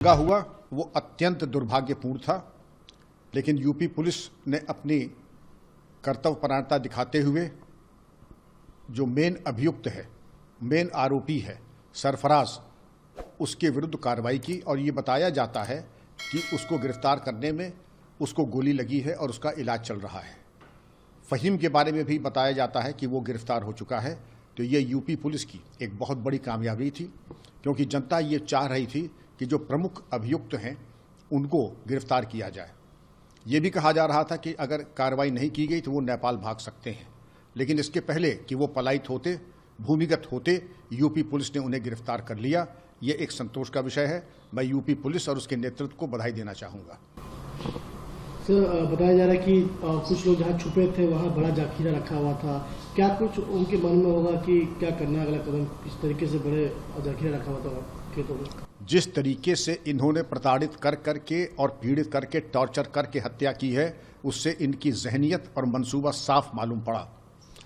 लगा हुआ वो अत्यंत दुर्भाग्यपूर्ण था, लेकिन यूपी पुलिस ने अपनी कर्तव्यपरायणता दिखाते हुए जो मेन अभियुक्त है, मेन आरोपी है सरफराज, उसके विरुद्ध कार्रवाई की और ये बताया जाता है कि उसको गिरफ्तार करने में उसको गोली लगी है और उसका इलाज चल रहा है। फ़हीम के बारे में भी बताया जाता है कि वो गिरफ्तार हो चुका है। तो ये यूपी पुलिस की एक बहुत बड़ी कामयाबी थी, क्योंकि जनता ये चाह रही थी कि जो प्रमुख अभियुक्त हैं उनको गिरफ्तार किया जाए। ये भी कहा जा रहा था कि अगर कार्रवाई नहीं की गई तो वो नेपाल भाग सकते हैं, लेकिन इसके पहले कि वो पलायित होते, भूमिगत होते, यूपी पुलिस ने उन्हें गिरफ्तार कर लिया। ये एक संतोष का विषय है। मैं यूपी पुलिस और उसके नेतृत्व को बधाई देना चाहूँगा। सर, बताया जा रहा है कि कुछ लोग जहाँ छुपे थे वहाँ बड़ा जाखीरा रखा हुआ था। क्या कुछ उनके मन में होगा कि क्या करना अगला कदम, किस तरीके से बड़े जाखीरा रखा हुआ था खेतों में? जिस तरीके से इन्होंने प्रताड़ित कर करके और पीड़ित करके, टॉर्चर करके हत्या की है, उससे इनकी जहनियत और मंसूबा साफ मालूम पड़ा।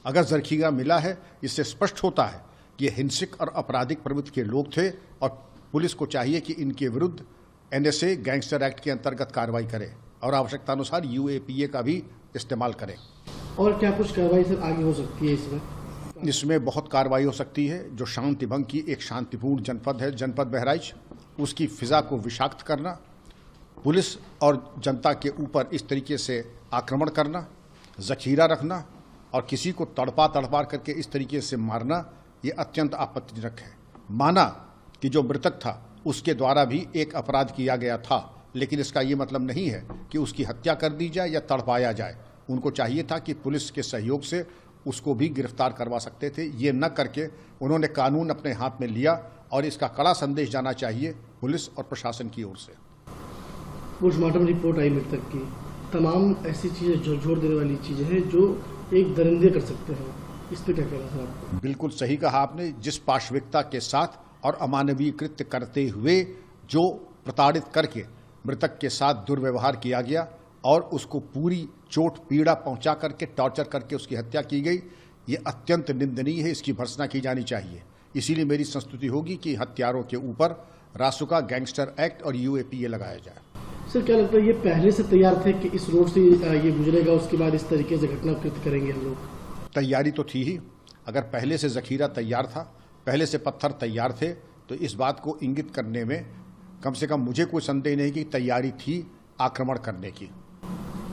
अगर जरखीरा मिला है, इससे स्पष्ट होता है कि ये हिंसक और आपराधिक प्रवृत्ति के लोग थे और पुलिस को चाहिए कि इनके विरुद्ध NSA गैंगस्टर एक्ट के अंतर्गत कार्रवाई करे और आवश्यकतानुसार UAPA का भी इस्तेमाल करें। और क्या कुछ कार्रवाई सर आगे हो सकती है इसमें? इसमें बहुत कार्रवाई हो सकती है। जो शांति भंग की एक शांतिपूर्ण जनपद है, जनपद बहराइच, उसकी फिजा को विषाक्त करना, पुलिस और जनता के ऊपर इस तरीके से आक्रमण करना, जखीरा रखना और किसी को तड़पा करके इस तरीके से मारना, ये अत्यंत आपत्तिजनक है। माना कि जो मृतक था उसके द्वारा भी एक अपराध किया गया था, लेकिन इसका ये मतलब नहीं है कि उसकी हत्या कर दी जाए या तड़पाया जाए। उनको चाहिए था कि पुलिस के सहयोग से उसको भी गिरफ्तार करवा सकते थे। ये न करके उन्होंने कानून अपने हाथ में लिया और इसका कड़ा संदेश जाना चाहिए पुलिस और प्रशासन की ओर से। पोस्टमार्टम रिपोर्ट आई मृतक की, तमाम ऐसी चीज़ें जो जोड़ देने वाली चीज़ें हैं जो एक दरिंदे कर सकते हैं, इस पर क्या कहना है आपको? बिल्कुल सही कहा आपने। जिस पाशविकता के साथ और अमानवीय कृत्य करते हुए जो प्रताड़ित करके मृतक के साथ दुर्व्यवहार किया गया और उसको पूरी चोट पीड़ा पहुंचा करके, टॉर्चर करके उसकी हत्या की गई, ये अत्यंत निंदनीय है। इसकी भर्त्सना की जानी चाहिए। इसीलिए मेरी संस्तुति होगी कि हत्यारों के ऊपर रासुका गैंगस्टर एक्ट और UAPA लगाया जाए। सर, क्या लगता है ये पहले से तैयार थे कि इस रोड से ये गुजरेगा, उसके बाद इस तरीके से घटना कृत्य करेंगे हम लोग? तैयारी तो थी ही। अगर पहले से जखीरा तैयार था, पहले से पत्थर तैयार थे, तो इस बात को इंगित करने में कम से कम मुझे कोई संदेह नहीं कि तैयारी थी आक्रमण करने की।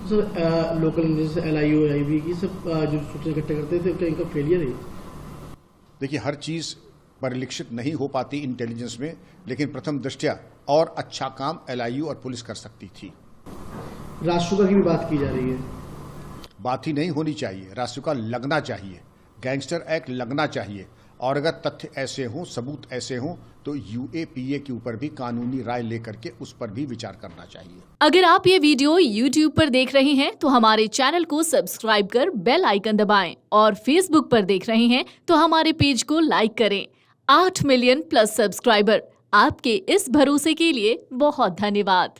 सर, लोकल जैसे LIU, IB की सब जो सूचना इकट्ठे करते थे, क्या इनका फेलियर है? देखिए, हर चीज़ परिलक्षित नहीं हो पाती इंटेलिजेंस में, लेकिन प्रथम दृष्टया और अच्छा काम LIU और पुलिस कर सकती थी। राष्ट्रका की भी बात की जा रही है। बात ही नहीं होनी चाहिए, राष्ट्रका लगना चाहिए, गैंगस्टर एक्ट लगना चाहिए। और अगर तथ्य ऐसे हों, सबूत ऐसे हों, तो UAPA के ऊपर भी कानूनी राय लेकर के उस पर भी विचार करना चाहिए। अगर आप ये वीडियो YouTube पर देख रहे हैं तो हमारे चैनल को सब्सक्राइब कर बेल आइकन दबाएं और Facebook पर देख रहे हैं तो हमारे पेज को लाइक करें। 8 मिलियन प्लस सब्सक्राइबर, आपके इस भरोसे के लिए बहुत धन्यवाद।